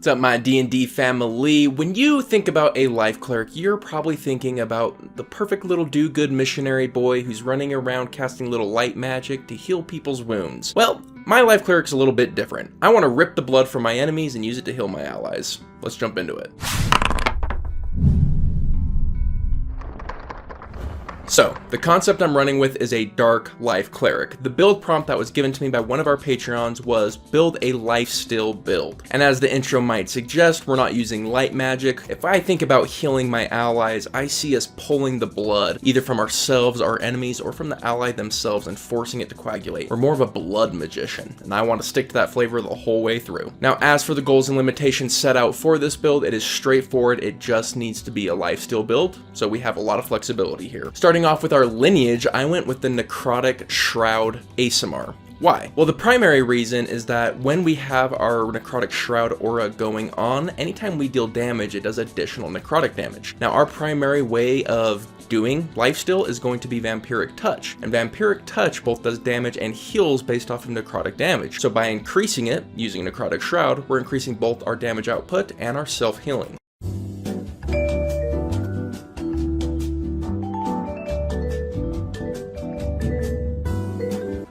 What's up, my D&D family? When you think about a life cleric, you're probably thinking about the perfect little do-good missionary boy who's running around casting little light magic to heal people's wounds. Well, my life cleric's a little bit different. I want to rip the blood from my enemies and use it to heal my allies. Let's jump into it. So, the concept I'm running with is a Dark Life Cleric. The build prompt that was given to me by one of our Patreons was build a Lifesteal build. And as the intro might suggest, we're not using light magic. If I think about healing my allies, I see us pulling the blood, either from ourselves, our enemies, or from the ally themselves and forcing it to coagulate. We're more of a blood magician, and I want to stick to that flavor the whole way through. Now, as for the goals and limitations set out for this build, it is straightforward. It just needs to be a Lifesteal build, so we have a lot of flexibility here. Starting off with our lineage, I went with the necrotic shroud aasimar. Why? Well, the primary reason is that when we have our necrotic shroud aura going on, anytime we deal damage, it does additional necrotic damage. Now, our primary way of doing lifesteal is going to be vampiric touch, and vampiric touch both does damage and heals based off of necrotic damage. So by increasing it using necrotic shroud, we're increasing both our damage output and our self-healing.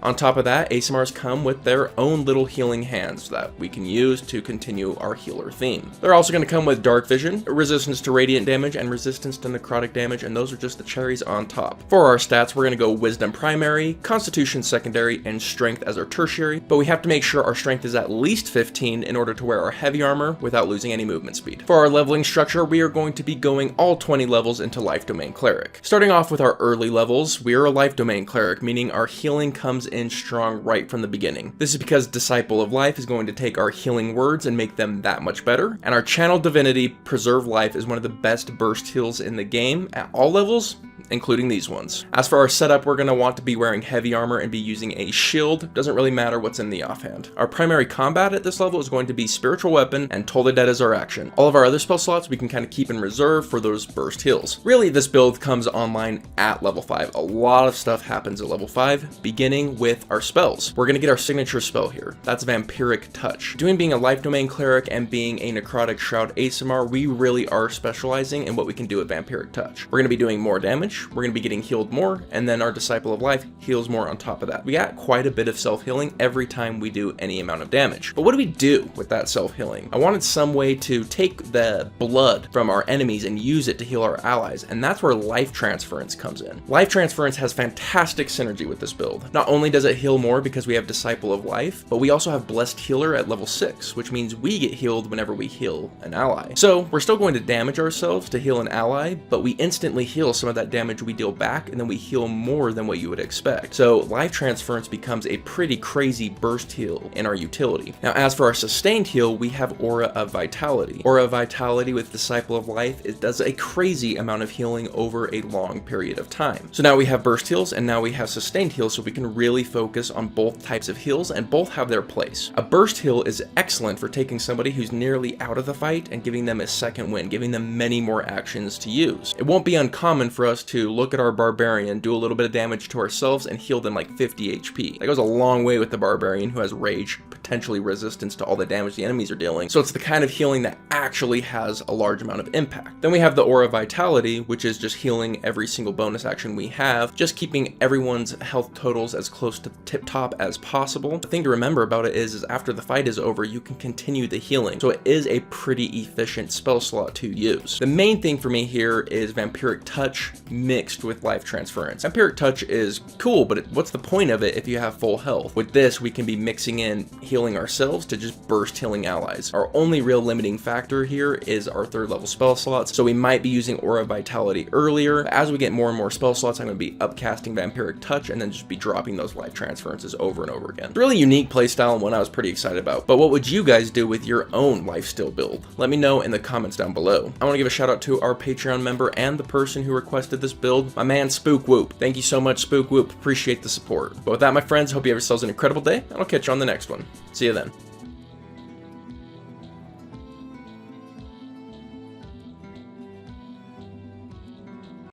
On top of that, aasimars come with their own little healing hands that we can use to continue our healer theme. They're also going to come with dark vision, resistance to radiant damage, and resistance to necrotic damage, and those are just the cherries on top. For our stats, we're going to go wisdom primary, constitution secondary, and strength as our tertiary, but we have to make sure our strength is at least 15 in order to wear our heavy armor without losing any movement speed. For our leveling structure, we are going to be going all 20 levels into Life Domain Cleric. Starting off with our early levels, we are a Life Domain Cleric, meaning our healing comes in strong right from the beginning. This is because Disciple of Life is going to take our healing words and make them that much better, and our Channel Divinity Preserve Life is one of the best burst heals in the game at all levels, including these ones. As for our setup, we're going to want to be wearing heavy armor and be using a shield. Doesn't really matter what's in the offhand. Our primary combat at this level is going to be spiritual weapon, and Toll the Dead is our action. All of our other spell slots we can kind of keep in reserve for those burst heals. Really, this build comes online at level 5. A lot of stuff happens at level 5, beginning with our spells. We're going to get our signature spell here. That's Vampiric Touch. Being a Life Domain Cleric and being a Necrotic Shroud aasimar, we really are specializing in what we can do with Vampiric Touch. We're going to be doing more damage, we're going to be getting healed more, and then our Disciple of Life heals more on top of that. We got quite a bit of self-healing every time we do any amount of damage. But what do we do with that self-healing? I wanted some way to take the blood from our enemies and use it to heal our allies, and that's where Life Transference comes in. Life Transference has fantastic synergy with this build. Not only does it heal more because we have Disciple of Life, but we also have Blessed Healer at level 6, which means we get healed whenever we heal an ally. So we're still going to damage ourselves to heal an ally, but we instantly heal some of that damage we deal back, and then we heal more than what you would expect. So Life Transference becomes a pretty crazy burst heal in our utility. Now, as for our sustained heal, we have Aura of Vitality. Aura of Vitality with Disciple of Life, it does a crazy amount of healing over a long period of time. So now we have burst heals, and now we have sustained heals, so we can really focus on both types of heals, and both have their place. A burst heal is excellent for taking somebody who's nearly out of the fight and giving them a second win, giving them many more actions to use. It won't be uncommon for us to look at our barbarian, do a little bit of damage to ourselves, and heal them like 50 HP. That goes a long way with the barbarian who has rage, potentially resistance to all the damage the enemies are dealing. So it's the kind of healing that actually has a large amount of impact. Then we have the Aura of Vitality, which is just healing every single bonus action we have, just keeping everyone's health totals as close to tip top as possible. The thing to remember about it is after the fight is over, you can continue the healing. So it is a pretty efficient spell slot to use. The main thing for me here is Vampiric Touch mixed with Life Transference. Vampiric Touch is cool, but what's the point of it if you have full health? With this, we can be mixing in healing ourselves to just burst healing allies. Our only real limiting factor here is our 3rd level spell slots, so we might be using Aura of Vitality earlier. As we get more and more spell slots, I'm going to be upcasting Vampiric Touch and then just be dropping those Life Transferences over and over again. It's a really unique playstyle and one I was pretty excited about. But what would you guys do with your own Lifesteal build? Let me know in the comments down below. I want to give a shout out to our Patreon member and the person who requested this build, my man Spook Whoop. Thank you so much, Spook Whoop. Appreciate the support. But with that, my friends, hope you have yourselves an incredible day, and I'll catch you on the next one. See you then.